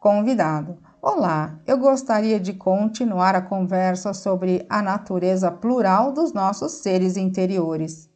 Convidado: olá, eu gostaria de continuar a conversa sobre a natureza plural dos nossos seres interiores.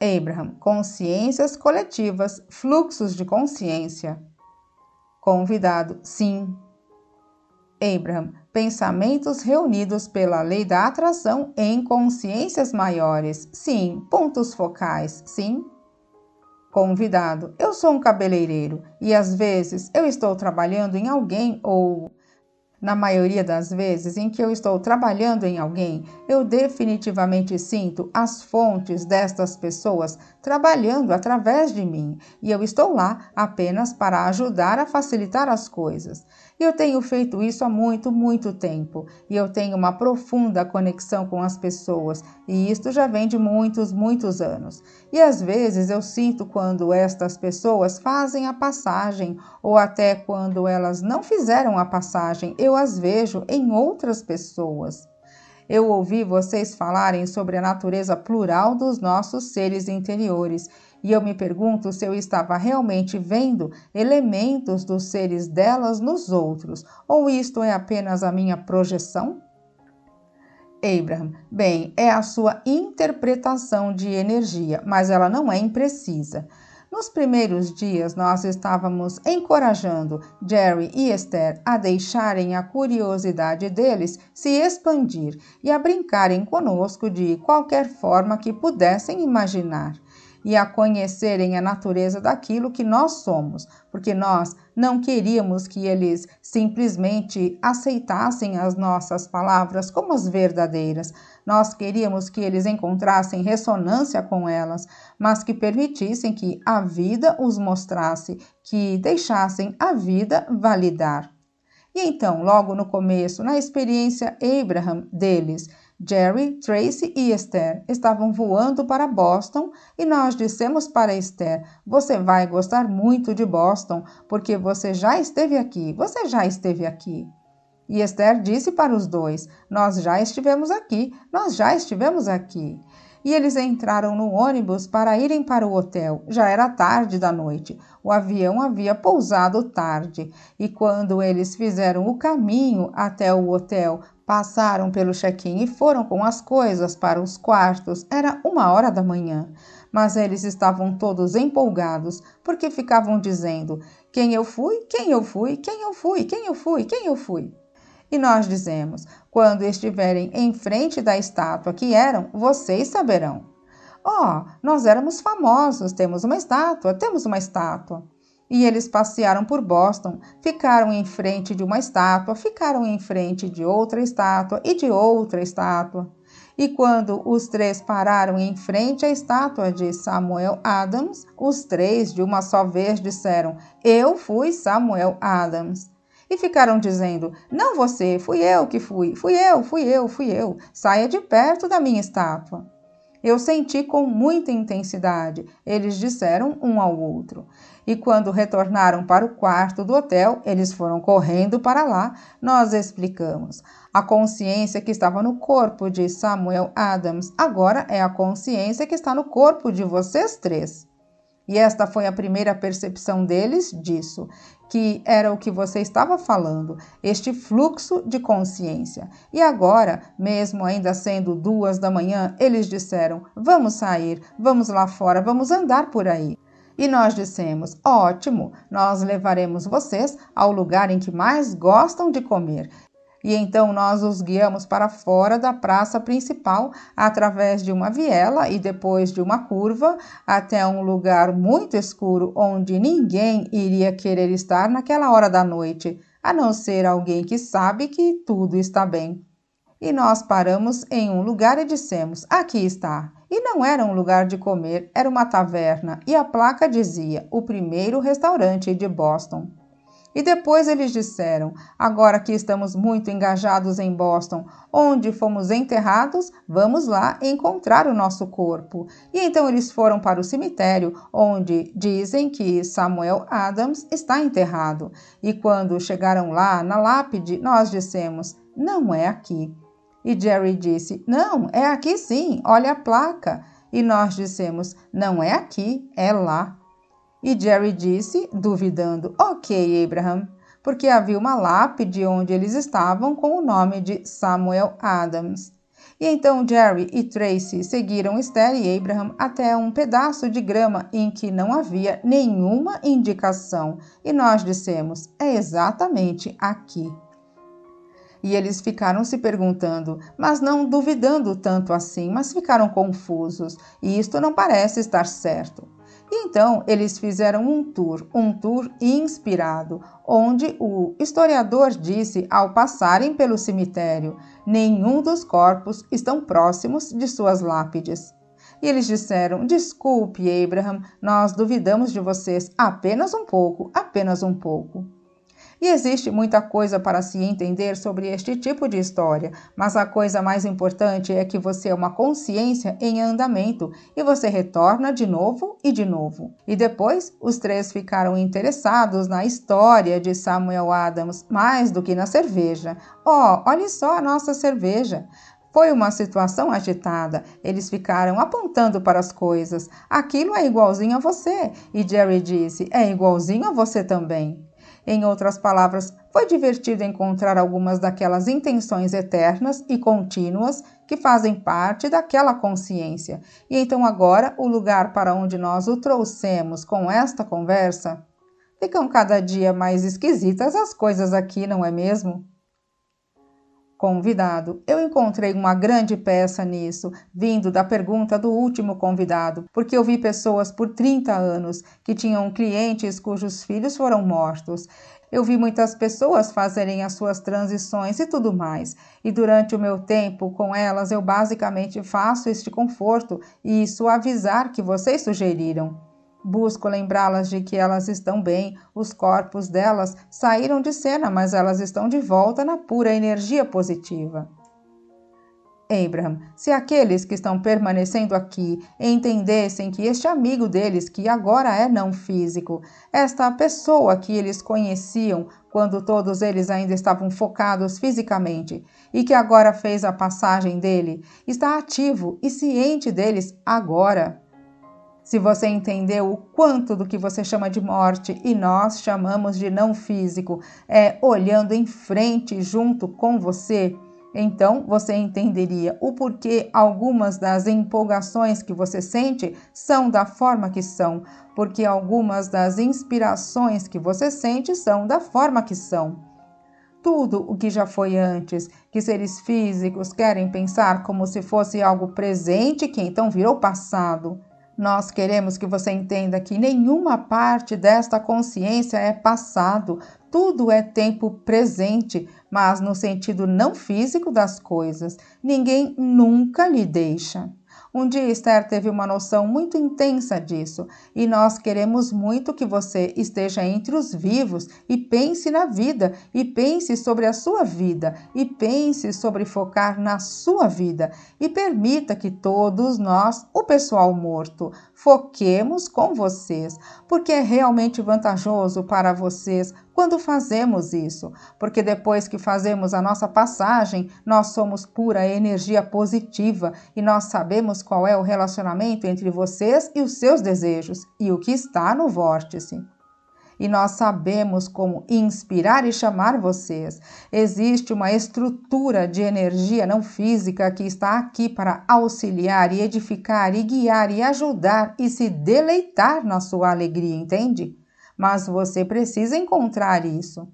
Abraham: consciências coletivas, fluxos de consciência. Convidado: sim. Abraham: pensamentos reunidos pela lei da atração em consciências maiores. Sim. Pontos focais. Sim. Convidado: eu sou um cabeleireiro e às vezes eu estou trabalhando em alguém ou, na maioria das vezes em que eu estou trabalhando em alguém, eu definitivamente sinto as fontes destas pessoas trabalhando através de mim e eu estou lá apenas para ajudar a facilitar as coisas. Eu tenho feito isso há muito tempo e eu tenho uma profunda conexão com as pessoas e isto já vem de muitos anos. E às vezes eu sinto quando estas pessoas fazem a passagem ou até quando elas não fizeram a passagem, eu as vejo em outras pessoas. Eu ouvi vocês falarem sobre a natureza plural dos nossos seres interiores e eu me pergunto se eu estava realmente vendo elementos dos seres delas nos outros, ou isto é apenas a minha projeção? Abraham: bem, é a sua interpretação de energia, mas ela não é imprecisa. Nos primeiros dias, nós estávamos encorajando Jerry e Esther a deixarem a curiosidade deles se expandir e a brincarem conosco de qualquer forma que pudessem imaginar e a conhecerem a natureza daquilo que nós somos, porque nós não queríamos que eles simplesmente aceitassem as nossas palavras como as verdadeiras. Nós queríamos que eles encontrassem ressonância com elas, mas que permitissem que a vida os mostrasse, que deixassem a vida validar. E então, logo no começo, na experiência Abraham deles, Jerry, Tracy e Esther estavam voando para Boston e nós dissemos para Esther: você vai gostar muito de Boston, porque você já esteve aqui, você já esteve aqui. E Esther disse para os dois: nós já estivemos aqui, nós já estivemos aqui. E eles entraram no ônibus para irem para o hotel. Já era tarde da noite. O avião havia pousado tarde. E quando eles fizeram o caminho até o hotel, passaram pelo check-in e foram com as coisas para os quartos. Era 1h da manhã. Mas eles estavam todos empolgados, porque ficavam dizendo: quem eu fui, quem eu fui, quem eu fui, quem eu fui, quem eu fui. E nós dizemos: quando estiverem em frente da estátua que eram, vocês saberão. Oh, nós éramos famosos, temos uma estátua, temos uma estátua. E eles passearam por Boston, ficaram em frente de uma estátua, ficaram em frente de outra estátua e de outra estátua. E quando os três pararam em frente à estátua de Samuel Adams, os três de uma só vez disseram: eu fui Samuel Adams. E ficaram dizendo: não você, fui eu que fui, fui eu, saia de perto da minha estátua. Eu senti com muita intensidade, eles disseram um ao outro. E quando retornaram para o quarto do hotel, eles foram correndo para lá, nós explicamos. A consciência que estava no corpo de Samuel Adams agora é a consciência que está no corpo de vocês três. E esta foi a primeira percepção deles disso, que era o que você estava falando, este fluxo de consciência. E agora, mesmo ainda sendo 2h, eles disseram: vamos sair, vamos lá fora, vamos andar por aí. E nós dissemos: ótimo, nós levaremos vocês ao lugar em que mais gostam de comer. E então nós os guiamos para fora da praça principal, através de uma viela e depois de uma curva, até um lugar muito escuro, onde ninguém iria querer estar naquela hora da noite, a não ser alguém que sabe que tudo está bem. E nós paramos em um lugar e dissemos: aqui está. E não era um lugar de comer, era uma taverna, e a placa dizia: o primeiro restaurante de Boston. E depois eles disseram: agora que estamos muito engajados em Boston, onde fomos enterrados, vamos lá encontrar o nosso corpo. E então eles foram para o cemitério, onde dizem que Samuel Adams está enterrado. E quando chegaram lá, na lápide, nós dissemos: não é aqui. E Jerry disse: não, é aqui sim, olha a placa. E nós dissemos: não é aqui, é lá. E Jerry disse, duvidando: ok, Abraham, porque havia uma lápide onde eles estavam com o nome de Samuel Adams. E então Jerry e Tracy seguiram Esther e Abraham até um pedaço de grama em que não havia nenhuma indicação, e nós dissemos: é exatamente aqui. E eles ficaram se perguntando, mas não duvidando tanto assim, mas ficaram confusos, e isto não parece estar certo. E então eles fizeram um tour inspirado, onde o historiador disse ao passarem pelo cemitério: nenhum dos corpos estão próximos de suas lápides. E eles disseram: desculpe, Abraham, nós duvidamos de vocês apenas um pouco, apenas um pouco. E existe muita coisa para se entender sobre este tipo de história, mas a coisa mais importante é que você é uma consciência em andamento e você retorna de novo e de novo. E depois, os três ficaram interessados na história de Samuel Adams mais do que na cerveja. Oh, olhe só a nossa cerveja! Foi uma situação agitada. Eles ficaram apontando para as coisas. Aquilo é igualzinho a você. E Jerry disse: é igualzinho a você também. Em outras palavras, foi divertido encontrar algumas daquelas intenções eternas e contínuas que fazem parte daquela consciência. E então agora, o lugar para onde nós o trouxemos com esta conversa, ficam cada dia mais esquisitas as coisas aqui, não é mesmo? Convidado. Eu encontrei uma grande peça nisso, vindo da pergunta do último convidado, porque eu vi pessoas por 30 anos que tinham clientes cujos filhos foram mortos. Eu vi muitas pessoas fazerem as suas transições e tudo mais. E durante o meu tempo com elas, eu basicamente faço este conforto e suavizar que vocês sugeriram. Busco lembrá-las de que elas estão bem, os corpos delas saíram de cena, mas elas estão de volta na pura energia positiva. Abraham, se aqueles que estão permanecendo aqui entendessem que este amigo deles, que agora é não físico, esta pessoa que eles conheciam quando todos eles ainda estavam focados fisicamente e que agora fez a passagem dele, está ativo e ciente deles agora. Se você entendeu o quanto do que você chama de morte e nós chamamos de não físico é olhando em frente junto com você, então você entenderia o porquê algumas das empolgações que você sente são da forma que são, porque algumas das inspirações que você sente são da forma que são. Tudo o que já foi antes, que seres físicos querem pensar como se fosse algo presente que então virou passado. Nós queremos que você entenda que nenhuma parte desta consciência é passado, tudo é tempo presente, mas no sentido não físico das coisas. Ninguém nunca lhe deixa. Um dia Esther teve uma noção muito intensa disso, e nós queremos muito que você esteja entre os vivos e pense na vida, e pense sobre a sua vida, e pense sobre focar na sua vida, e permita que todos nós, o pessoal morto, foquemos com vocês, porque é realmente vantajoso para vocês quando fazemos isso, porque depois que fazemos a nossa passagem, nós somos pura energia positiva e nós sabemos qual é o relacionamento entre vocês e os seus desejos e o que está no vórtice. E nós sabemos como inspirar e chamar vocês. Existe uma estrutura de energia não física que está aqui para auxiliar e edificar e guiar e ajudar e se deleitar na sua alegria, entende? Mas você precisa encontrar isso.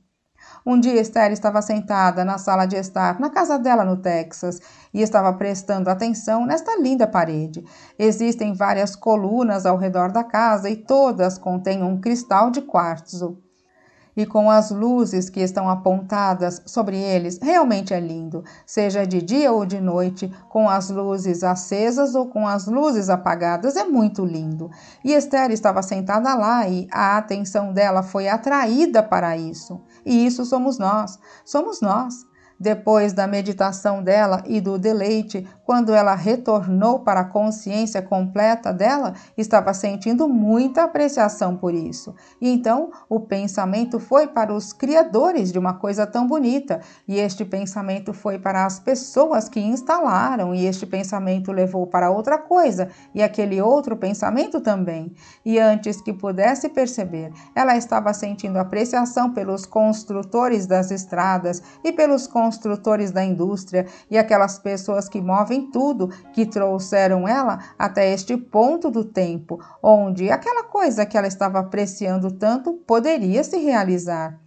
Um dia Esther estava sentada na sala de estar na casa dela no Texas e estava prestando atenção nesta linda parede. Existem várias colunas ao redor da casa e todas contêm um cristal de quartzo. E com as luzes que estão apontadas sobre eles, realmente é lindo, seja de dia ou de noite, com as luzes acesas ou com as luzes apagadas, é muito lindo. E Esther estava sentada lá e a atenção dela foi atraída para isso. E isso somos nós. Depois da meditação dela e do deleite, quando ela retornou para a consciência completa dela, estava sentindo muita apreciação por isso. E então o pensamento foi para os criadores de uma coisa tão bonita, e este pensamento foi para as pessoas que instalaram, e este pensamento levou para outra coisa, e aquele outro pensamento também. E antes que pudesse perceber, ela estava sentindo apreciação pelos construtores das estradas e pelos construtores da indústria e aquelas pessoas que movem tudo, que trouxeram ela até este ponto do tempo, onde aquela coisa que ela estava apreciando tanto poderia se realizar.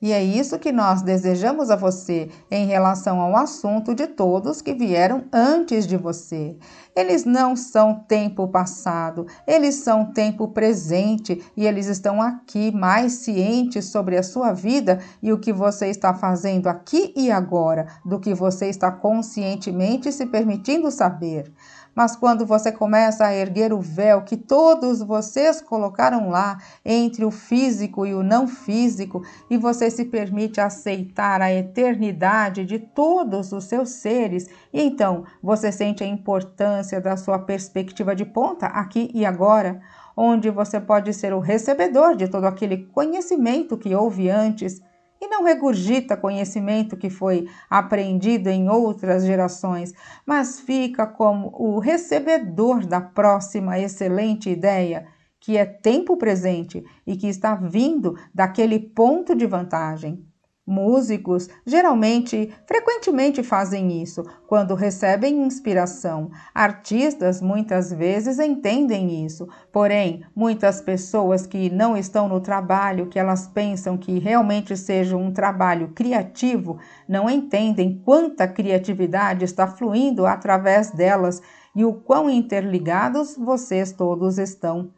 E é isso que nós desejamos a você em relação ao assunto de todos que vieram antes de você. Eles não são tempo passado, eles são tempo presente e eles estão aqui mais cientes sobre a sua vida e o que você está fazendo aqui e agora, do que você está conscientemente se permitindo saber. Mas quando você começa a erguer o véu que todos vocês colocaram lá entre o físico e o não físico, e você se permite aceitar a eternidade de todos os seus seres, e então você sente a importância da sua perspectiva de ponta aqui e agora, onde você pode ser o recebedor de todo aquele conhecimento que houve antes, e não regurgita conhecimento que foi aprendido em outras gerações, mas fica como o recebedor da próxima excelente ideia, que é tempo presente e que está vindo daquele ponto de vantagem. Músicos frequentemente fazem isso quando recebem inspiração. Artistas muitas vezes entendem isso, porém, muitas pessoas que não estão no trabalho, que elas pensam que realmente seja um trabalho criativo, não entendem quanta criatividade está fluindo através delas e o quão interligados vocês todos estão.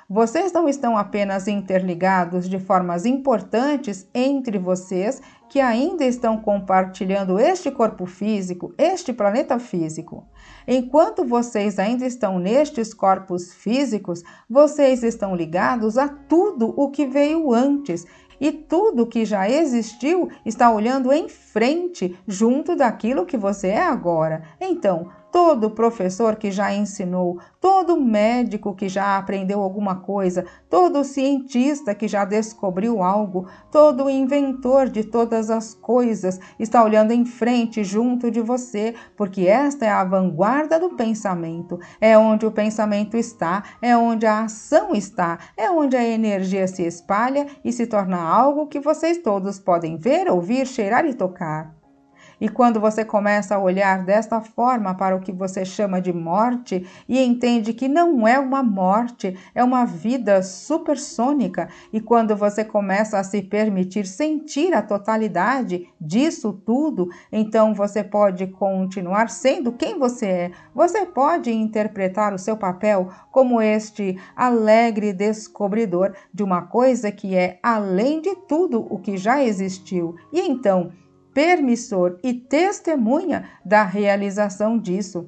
Vocês não estão apenas interligados de formas importantes entre vocês que ainda estão compartilhando este corpo físico, este planeta físico. Enquanto vocês ainda estão nestes corpos físicos, vocês estão ligados a tudo o que veio antes. E tudo que já existiu está olhando em frente, junto daquilo que você é agora. Então, todo professor que já ensinou, todo médico que já aprendeu alguma coisa, todo cientista que já descobriu algo, todo inventor de todas as coisas está olhando em frente junto de você, porque esta é a vanguarda do pensamento. É onde o pensamento está, é onde a ação está, é onde a energia se espalha e se torna algo que vocês todos podem ver, ouvir, cheirar e tocar. E quando você começa a olhar desta forma para o que você chama de morte e entende que não é uma morte, é uma vida supersônica, e quando você começa a se permitir sentir a totalidade disso tudo, então você pode continuar sendo quem você é. Você pode interpretar o seu papel como este alegre descobridor de uma coisa que é além de tudo o que já existiu. E então, permissor e testemunha da realização disso.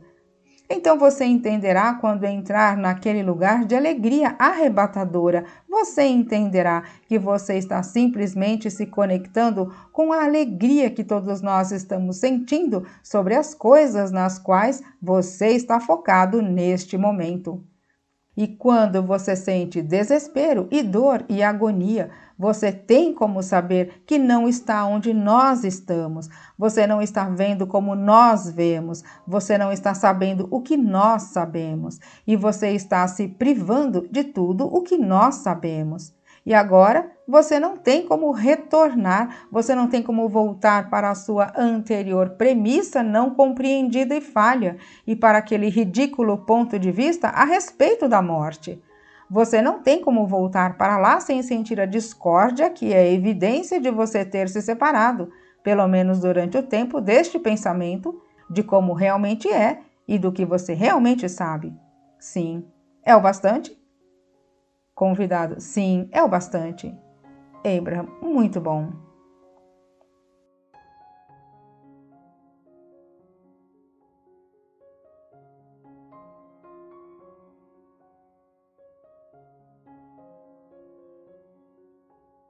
Então você entenderá quando entrar naquele lugar de alegria arrebatadora. Você entenderá que você está simplesmente se conectando com a alegria que todos nós estamos sentindo sobre as coisas nas quais você está focado neste momento. E quando você sente desespero e dor e agonia, você tem como saber que não está onde nós estamos. Você não está vendo como nós vemos. Você não está sabendo o que nós sabemos. E você está se privando de tudo o que nós sabemos. E agora você não tem como retornar, você não tem como voltar para a sua anterior premissa não compreendida e falha, e para aquele ridículo ponto de vista a respeito da morte. Você não tem como voltar para lá sem sentir a discórdia, que é a evidência de você ter se separado, pelo menos durante o tempo, deste pensamento, de como realmente é e do que você realmente sabe. Sim, é o bastante? Convidado, sim, é o bastante. Abraham, muito bom.